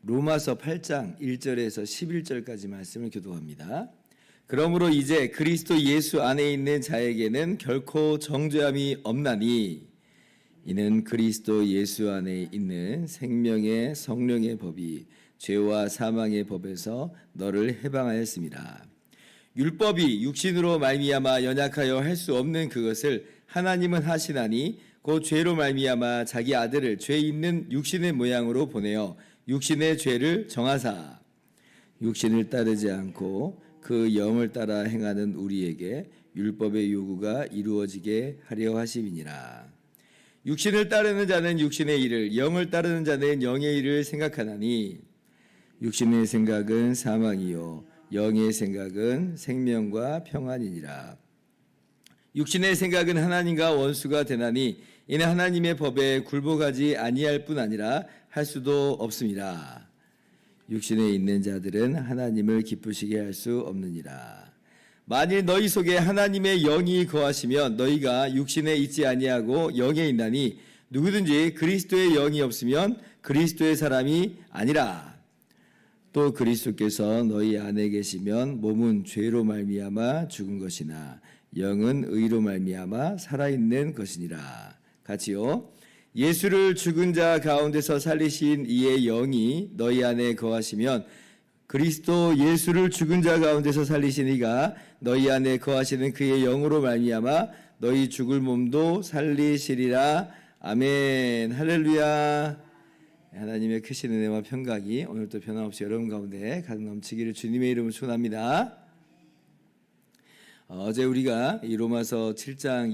로마서 8장 1절에서 11절까지 말씀을 교독합니다. 그러므로 이제 그리스도 예수 안에 있는 자에게는 결코 정죄함이 없나니 이는 그리스도 예수 안에 있는 생명의 성령의 법이 죄와 사망의 법에서 너를 해방하였습니다. 율법이 육신으로 말미암아 연약하여 할 수 없는 그것을 하나님은 하시나니 곧 죄로 말미암아 자기 아들을 죄 있는 육신의 모양으로 보내어 육신의 죄를 정하사 육신을 따르지 않고 그 영을 따라 행하는 우리에게 율법의 요구가 이루어지게 하려 하심이니라. 육신을 따르는 자는 육신의 일을, 영을 따르는 자는 영의 일을 생각하나니 육신의 생각은 사망이요 영의 생각은 생명과 평안이니라. 육신의 생각은 하나님과 원수가 되나니 이는 하나님의 법에 굴복하지 아니할 뿐 아니라 할 수도 없습니다. 육신에 있는 자들은 하나님을 기쁘시게 할 수 없느니라. 만일 너희 속에 하나님의 영이 거하시면 너희가 육신에 있지 아니하고 영에 있나니 누구든지 그리스도의 영이 없으면 그리스도의 사람이 아니라. 또 그리스도께서 너희 안에 계시면 몸은 죄로 말미암아 죽은 것이나 영은 의로 말미암아 살아있는 것이니라. 같이요. 예수를 죽은 자 가운데서 살리신 이의 영이 너희 안에 거하시면 그리스도 예수를 죽은 자 가운데서 살리신 이가 너희 안에 거하시는 그의 영으로 말미암아 너희 죽을 몸도 살리시리라. 아멘. 할렐루야. 하나님의 크신 은혜와 평강이 오늘도 변함없이 여러분 가운데 가득 넘치기를 주님의 이름으로 축원합니다. 어제 우리가 이 로마서 7장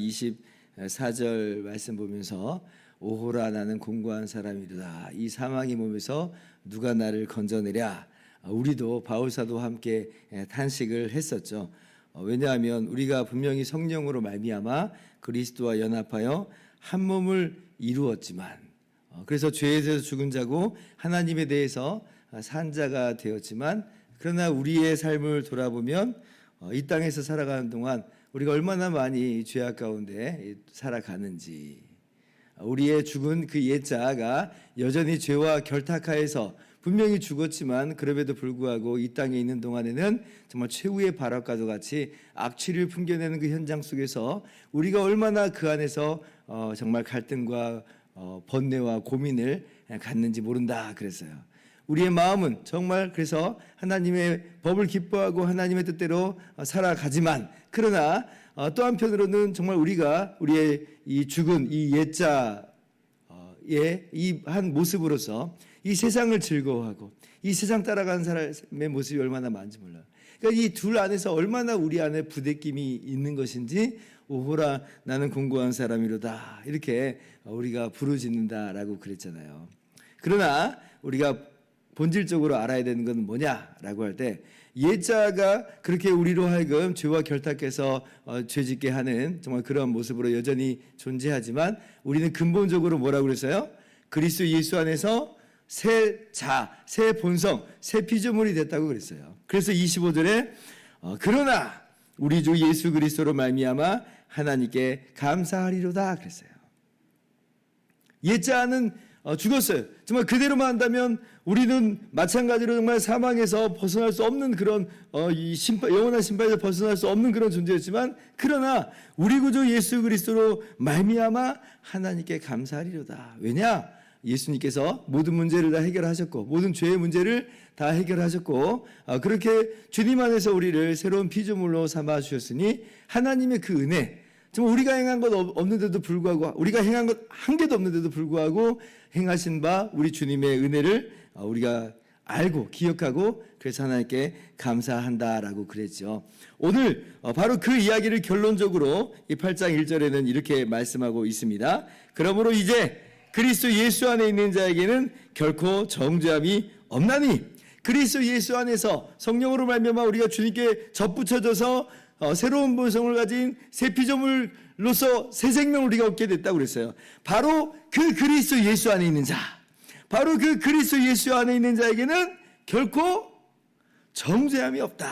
24절 말씀 보면서 오호라 나는 공고한 사람이로다. 이 사망의 몸에서 누가 나를 건져내랴. 우리도 바울사도와 함께 탄식을 했었죠. 왜냐하면 우리가 분명히 성령으로 말미암아 그리스도와 연합하여 한 몸을 이루었지만 그래서 죄에 대해서 죽은 자고 하나님에 대해서 산 자가 되었지만 그러나 우리의 삶을 돌아보면 이 땅에서 살아가는 동안 우리가 얼마나 많이 죄악 가운데 살아가는지 우리의 죽은 그 옛자가 여전히 죄와 결탁하여서 분명히 죽었지만 그럼에도 불구하고 이 땅에 있는 동안에는 정말 최후의 바락과도 같이 악취를 풍겨내는 그 현장 속에서 우리가 얼마나 그 안에서 정말 갈등과 번뇌와 고민을 갖는지 모른다 그랬어요. 우리의 마음은 정말 그래서 하나님의 법을 기뻐하고 하나님의 뜻대로 살아가지만 그러나 또 한편으로는 정말 우리가 우리의 이 죽은 이 옛자의 이 한 모습으로서 이 세상을 즐거워하고 이 세상 따라가는 사람의 모습이 얼마나 많은지 몰라요. 그러니까 이 둘 안에서 얼마나 우리 안에 부대낌이 있는 것인지 오호라 나는 공고한 사람이로다 이렇게 우리가 부르짖는다라고 그랬잖아요. 그러나 우리가 본질적으로 알아야 되는 건 뭐냐라고 할 때 옛자가 그렇게 우리로 하여금 죄와 결탁해서 죄짓게 하는 정말 그런 모습으로 여전히 존재하지만 우리는 근본적으로 뭐라고 그랬어요? 그리스도 예수 안에서 새 자, 새 본성, 새 피조물이 됐다고 그랬어요. 그래서 25절에 그러나 우리 주 예수 그리스도로 말미암아 하나님께 감사하리로다 그랬어요. 옛자는 죽었어요. 정말 그대로만 한다면 우리는 마찬가지로 정말 사망에서 벗어날 수 없는 그런 이 영원한 심판에서 벗어날 수 없는 그런 존재였지만 그러나 우리 구주 예수 그리스도로 말미암아 하나님께 감사하리로다. 왜냐? 예수님께서 모든 문제를 다 해결하셨고 모든 죄의 문제를 다 해결하셨고 그렇게 주님 안에서 우리를 새로운 피조물로 삼아 주셨으니 하나님의 그 은혜 정말 우리가 행한 것 없는데도 불구하고 우리가 행한 것 한 개도 없는데도 불구하고 행하신 바 우리 주님의 은혜를 우리가 알고 기억하고 그래서 하나님께 감사한다라고 그랬죠. 오늘 바로 그 이야기를 결론적으로 이 8장 1절에는 이렇게 말씀하고 있습니다. 그러므로 이제 그리스도 예수 안에 있는 자에게는 결코 정죄함이 없나니 그리스도 예수 안에서 성령으로 말미암아 우리가 주님께 접붙여져서 새로운 본성을 가진 새 피조물로서 새 생명을 우리가 얻게 됐다고 그랬어요. 바로 그 그리스도 예수 안에 있는 자, 바로 그 그리스도 예수 안에 있는 자에게는 결코 정죄함이 없다.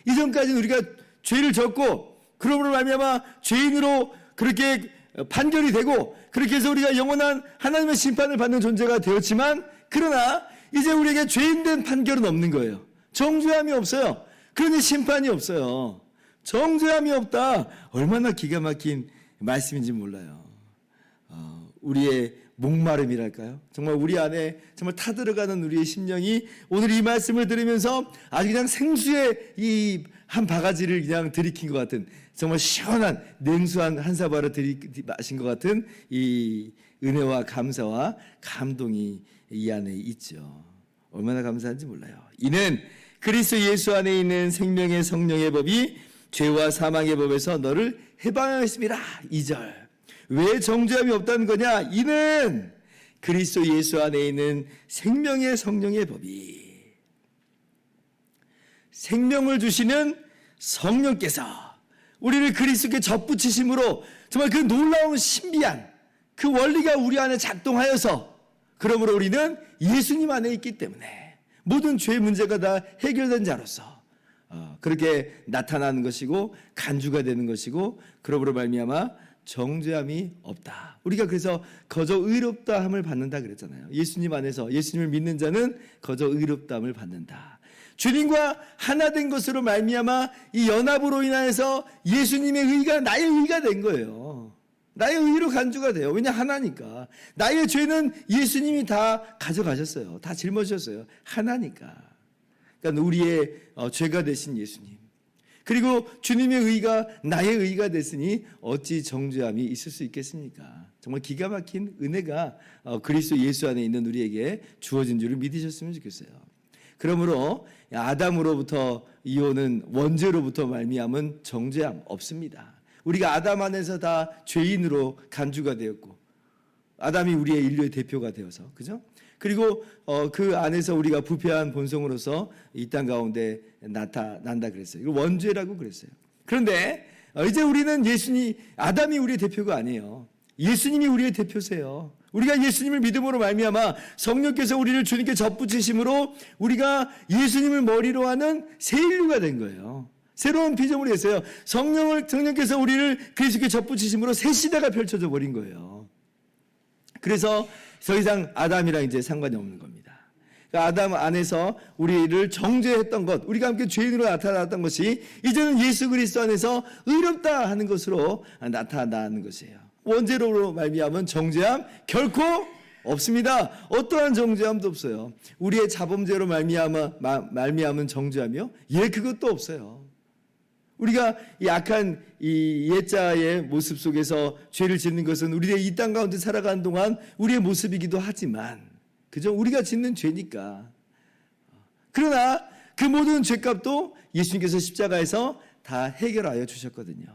이전까지는 우리가 죄를 졌고 그러므로 말미암아 죄인으로 그렇게 판결이 되고 그렇게 해서 우리가 영원한 하나님의 심판을 받는 존재가 되었지만, 그러나 이제 우리에게 죄인된 판결은 없는 거예요. 정죄함이 없어요. 그러니 심판이 없어요. 정죄함이 없다. 얼마나 기가 막힌 말씀인지 몰라요. 우리의 목마름이랄까요? 정말 우리 안에 정말 타들어가는 우리의 심령이 오늘 이 말씀을 들으면서 아주 그냥 생수의 이 한 바가지를 그냥 들이킨 것 같은, 정말 시원한 냉수한 한 사발을 마신 것 같은 이 은혜와 감사와 감동이 이 안에 있죠. 얼마나 감사한지 몰라요. 이는 그리스도 예수 안에 있는 생명의 성령의 법이 죄와 사망의 법에서 너를 해방하였습니다. 2절. 왜 정죄함이 없다는 거냐? 이는 그리스도 예수 안에 있는 생명의 성령의 법이, 생명을 주시는 성령께서 우리를 그리스도께 접붙이심으로 정말 그 놀라운 신비한 그 원리가 우리 안에 작동하여서, 그러므로 우리는 예수님 안에 있기 때문에 모든 죄 문제가 다 해결된 자로서 그렇게 나타나는 것이고 간주가 되는 것이고, 그러므로 말미암아 정죄함이 없다. 우리가 그래서 거저 의롭다함을 받는다 그랬잖아요. 예수님 안에서 예수님을 믿는 자는 거저 의롭다함을 받는다. 주님과 하나 된 것으로 말미암아 이 연합으로 인하여서 예수님의 의가 나의 의가 된 거예요. 나의 의로 간주가 돼요. 왜냐, 하나니까. 나의 죄는 예수님이 다 가져가셨어요. 다 짊어지셨어요. 하나니까. 그러니까 우리의 죄가 되신 예수님, 그리고 주님의 의가 나의 의가 됐으니 어찌 정죄함이 있을 수 있겠습니까? 정말 기가 막힌 은혜가 그리스도 예수 안에 있는 우리에게 주어진 줄을 믿으셨으면 좋겠어요. 그러므로 아담으로부터 이오는 원죄로부터 말미암은 정죄함 없습니다. 우리가 아담 안에서 다 죄인으로 간주가 되었고, 아담이 우리의 인류의 대표가 되어서, 그죠? 그리고 그 안에서 우리가 부패한 본성으로서 이 땅 가운데 나타난다 그랬어요. 이걸 원죄라고 그랬어요. 그런데 이제 우리는 아담이 우리의 대표가 아니에요. 예수님이 우리의 대표세요. 우리가 예수님을 믿음으로 말미암아 성령께서 우리를 주님께 접붙이심으로 우리가 예수님을 머리로 하는 새 인류가 된 거예요. 새로운 피조물이 됐어요. 성령께서 우리를 그리스도께 접붙이심으로 새 시대가 펼쳐져 버린 거예요. 그래서 더 이상 아담이랑 이제 상관이 없는 겁니다. 그러니까 아담 안에서 우리를 정죄했던 것, 우리가 함께 죄인으로 나타났던 것이 이제는 예수 그리스도 안에서 의롭다 하는 것으로 나타나는 것이에요. 원죄로 말미암은 정죄함 결코 없습니다. 어떠한 정죄함도 없어요. 우리의 자범죄로 말미암은 정죄함이요? 그것도 없어요. 우리가 이 악한 이 옛자의 모습 속에서 죄를 짓는 것은 우리의 이 땅 가운데 살아가는 동안 우리의 모습이기도 하지만, 그죠? 우리가 짓는 죄니까. 그러나 그 모든 죄값도 예수님께서 십자가에서 다 해결하여 주셨거든요.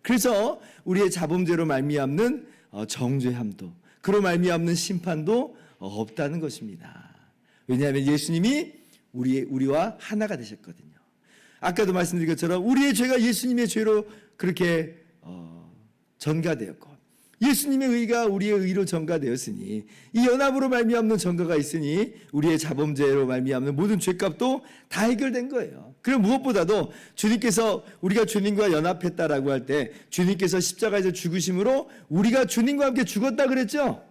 그래서 우리의 자범죄로 말미암는 정죄함도, 그로 말미암는 심판도 없다는 것입니다. 왜냐하면 예수님이 우리와 하나가 되셨거든요. 아까도 말씀드린 것처럼 우리의 죄가 예수님의 죄로 그렇게 전가되었고, 예수님의 의가 우리의 의로 전가되었으니, 이 연합으로 말미암는 전가가 있으니 우리의 자범죄로 말미암는 모든 죄값도 다 해결된 거예요. 그리고 무엇보다도 주님께서, 우리가 주님과 연합했다라고 할 때 주님께서 십자가에서 죽으심으로 우리가 주님과 함께 죽었다 그랬죠.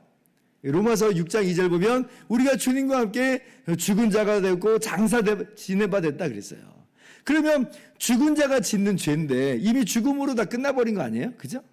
로마서 6장 2절 보면 우리가 주님과 함께 죽은 자가 되었고 장사 지낸 바 됐다 그랬어요. 그러면 죽은 자가 짓는 죄인데 이미 죽음으로 다 끝나버린 거 아니에요? 그죠?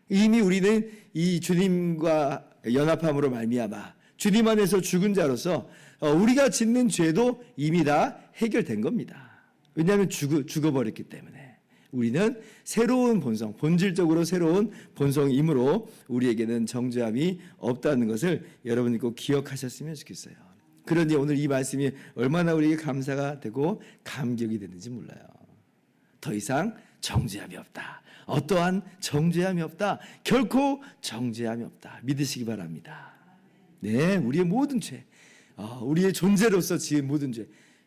이미 우리는 이 주님과 연합함으로 말미암아 주님 안에서 죽은 자로서 우리가 짓는 죄도 이미 다 해결된 겁니다. 왜냐하면 죽어버렸기 때문에 우리는 새로운 본성, 본질적으로 새로운 본성이므로 우리에게는 정죄함이 없다는 것을 여러분이 꼭 기억하셨으면 좋겠어요. 그러니 오늘 이 말씀이 얼마나 우리에게 감사가 되고 감격이 되는지 몰라요. 더 이상 정죄함이 없다. 어떠한 정죄함이 없다. 결코 정죄함이 없다. 믿으시기 바랍니다. 네, 우리의 모든 죄, 우리의 존재로서 지은 모든 죄,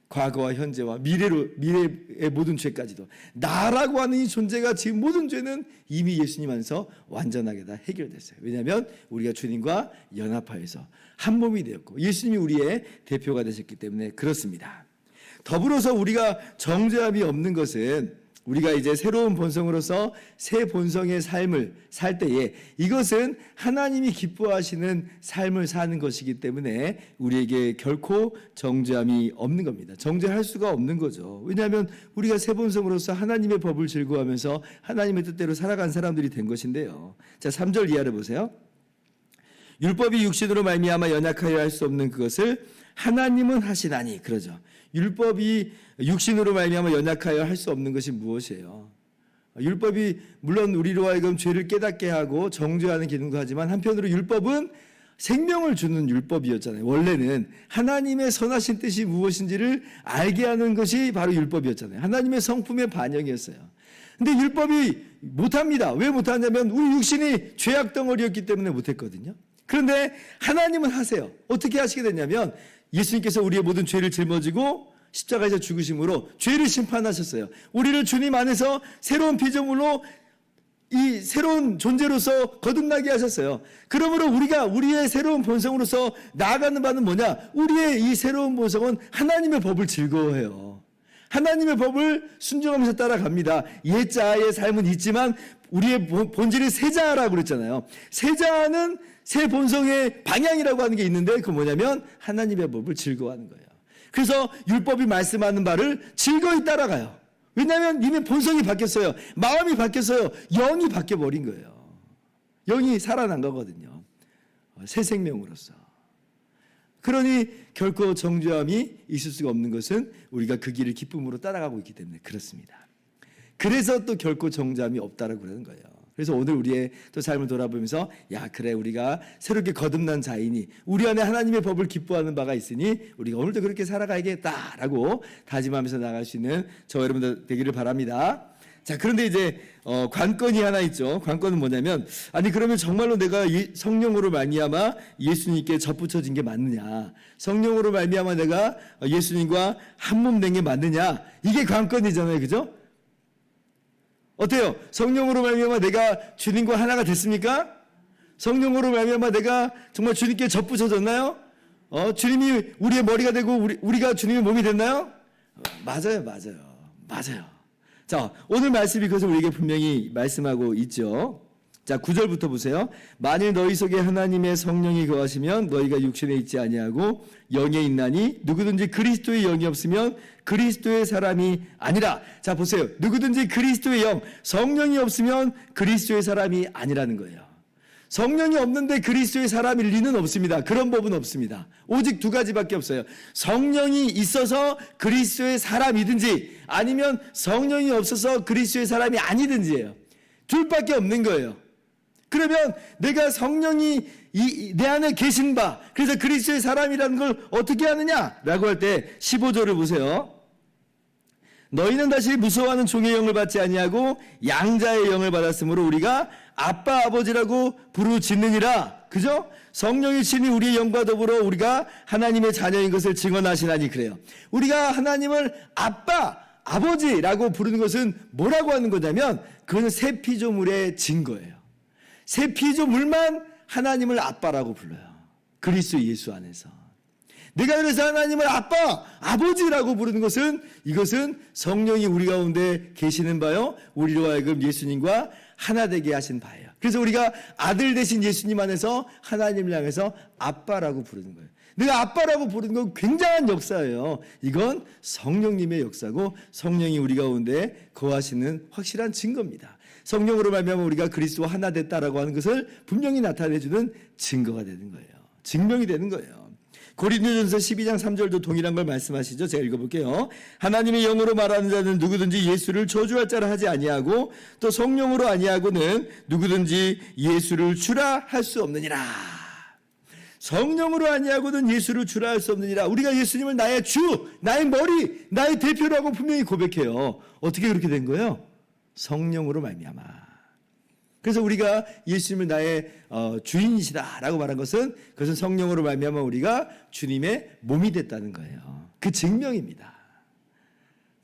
과거와 현재와 미래의 모든 죄까지도 나라고 하는 이 존재가 지금 모든 죄는 이미 예수님 안에서 완전하게 다 해결됐어요. 왜냐하면 우리가 주님과 연합하여서 한 몸이 되었고 예수님이 우리의 대표가 되셨기 때문에 그렇습니다. 더불어서 우리가 정죄함이 없는 것은 우리가 이제 새로운 본성으로서 새 본성의 삶을 살 때에 이것은 하나님이 기뻐하시는 삶을 사는 것이기 때문에 우리에게 결코 정죄함이 없는 겁니다. 정죄할 수가 없는 거죠. 왜냐하면 우리가 새 본성으로서 하나님의 법을 즐거워하면서 하나님의 뜻대로 살아간 사람들이 된 것인데요. 자, 3절 이하를 보세요. 율법이 육신으로 말미암아 연약하여 할 수 없는 그것을 하나님은 하시나니, 그러죠. 율법이 육신으로 말미암아 연약하여 할 수 없는 것이 무엇이에요? 율법이 물론 우리로 하여금 죄를 깨닫게 하고 정죄하는 기능도 하지만 한편으로 율법은 생명을 주는 율법이었잖아요. 원래는 하나님의 선하신 뜻이 무엇인지를 알게 하는 것이 바로 율법이었잖아요. 하나님의 성품의 반영이었어요. 근데 율법이 못합니다. 왜 못하냐면 우리 육신이 죄악 덩어리였기 때문에 못했거든요. 그런데 하나님은 하세요. 어떻게 하시게 됐냐면 예수님께서 우리의 모든 죄를 짊어지고 십자가에서 죽으심으로 죄를 심판하셨어요. 우리를 주님 안에서 새로운 피조물로 이 새로운 존재로서 거듭나게 하셨어요. 그러므로 우리가 우리의 새로운 본성으로서 나아가는 바는 뭐냐? 우리의 이 새로운 본성은 하나님의 법을 즐거워해요. 하나님의 법을 순종하면서 따라갑니다. 옛자의 삶은 있지만 우리의 본질이 새자라고 그랬잖아요. 새자는 새 본성의 방향이라고 하는 게 있는데 그건 뭐냐면 하나님의 법을 즐거워하는 거예요. 그래서 율법이 말씀하는 바를 즐거이 따라가요. 왜냐하면 이미 본성이 바뀌었어요. 마음이 바뀌었어요. 영이 바뀌어버린 거예요. 영이 살아난 거거든요. 새 생명으로서. 그러니 결코 정죄함이 있을 수가 없는 것은 우리가 그 길을 기쁨으로 따라가고 있기 때문에 그렇습니다. 그래서 또 결코 정죄함이 없다라고 그러는 거예요. 그래서 오늘 우리의 또 삶을 돌아보면서 야 그래 우리가 새롭게 거듭난 자이니 우리 안에 하나님의 법을 기뻐하는 바가 있으니 우리가 오늘도 그렇게 살아가야겠다라고 다짐하면서 나갈 수 있는 저와 여러분들 되기를 바랍니다. 자, 그런데 이제 관건이 하나 있죠. 관건은 뭐냐면 아니 그러면 정말로 내가 성령으로 말미암아 예수님께 접붙여진 게 맞느냐, 성령으로 말미암아 내가 예수님과 한 몸 된 게 맞느냐, 이게 관건이잖아요. 그죠? 어때요? 성령으로 말미암아 내가 주님과 하나가 됐습니까? 성령으로 말미암아 내가 정말 주님께 접붙여졌나요? 주님이 우리의 머리가 되고 우리가 주님의 몸이 됐나요? 맞아요. 자, 오늘 말씀이 그것을 우리에게 분명히 말씀하고 있죠. 자, 9절부터 보세요. 만일 너희 속에 하나님의 성령이 거하시면 너희가 육신에 있지 아니하고 영에 있나니 누구든지 그리스도의 영이 없으면 그리스도의 사람이 아니라. 자, 보세요. 누구든지 그리스도의 영, 성령이 없으면 그리스도의 사람이 아니라는 거예요. 성령이 없는데 그리스도의 사람일 리는 없습니다. 그런 법은 없습니다. 오직 두 가지밖에 없어요. 성령이 있어서 그리스도의 사람이든지 아니면 성령이 없어서 그리스도의 사람이 아니든지예요. 둘밖에 없는 거예요. 그러면 내가 성령이 내 안에 계신 바, 그래서 그리스도의 사람이라는 걸 어떻게 하느냐라고 할 때 15절을 보세요. 너희는 다시 무서워하는 종의 영을 받지 아니하고 양자의 영을 받았으므로 우리가 아빠 아버지라고 부르짖느니라. 그죠? 성령이 친히 우리의 영과 더불어 우리가 하나님의 자녀인 것을 증언하시나니. 그래요. 우리가 하나님을 아빠 아버지라고 부르는 것은 뭐라고 하는 거냐면 그건 새 피조물의 증거예요. 새 피조물만 하나님을 아빠라고 불러요. 그리스도 예수 안에서. 내가 그래서 하나님을 아빠, 아버지라고 부르는 것은 이것은 성령이 우리 가운데 계시는 바요, 우리로 하여금 예수님과 하나 되게 하신 바예요. 그래서 우리가 아들 되신 예수님 안에서 하나님을 향해서 아빠라고 부르는 거예요. 내가 아빠라고 부르는 건 굉장한 역사예요. 이건 성령님의 역사고 성령이 우리 가운데 거하시는 확실한 증거입니다. 성령으로 말미암아 우리가 그리스도와 하나 됐다라고 하는 것을 분명히 나타내주는 증거가 되는 거예요. 증명이 되는 거예요. 고린도전서 12장 3절도 동일한 걸 말씀하시죠. 제가 읽어볼게요. 하나님의 영으로 말하는 자는 누구든지 예수를 저주할 자라 하지 아니하고 또 성령으로 아니하고는 누구든지 예수를 주라 할 수 없느니라. 성령으로 아니하고는 예수를 주라 할 수 없느니라. 우리가 예수님을 나의 주, 나의 머리, 나의 대표라고 분명히 고백해요. 어떻게 그렇게 된 거예요? 성령으로 말미암아. 그래서 우리가 예수님을 나의 주인이시다라고 말한 그것은 성령으로 말미암아 우리가 주님의 몸이 됐다는 거예요. 그 증명입니다.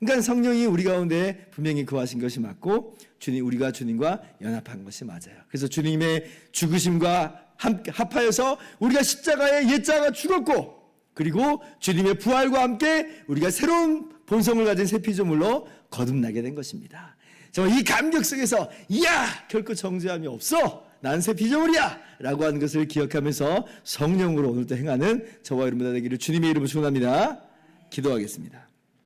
그러니까 성령이 우리 가운데 분명히 거하신 것이 맞고 우리가 주님과 연합한 것이 맞아요. 그래서 주님의 죽으심과 합하여서 우리가 십자가에 옛자가 죽었고, 그리고 주님의 부활과 함께 우리가 새로운 본성을 가진 새 피조물로 거듭나게 된 것입니다. 이 감격 속에서 이야 결코 정죄함이 없어, 난 새 피조물이야 라고 하는 것을 기억하면서 성령으로 오늘도 행하는 저와 여러분들 되기를 주님의 이름으로 축원합니다. 기도하겠습니다.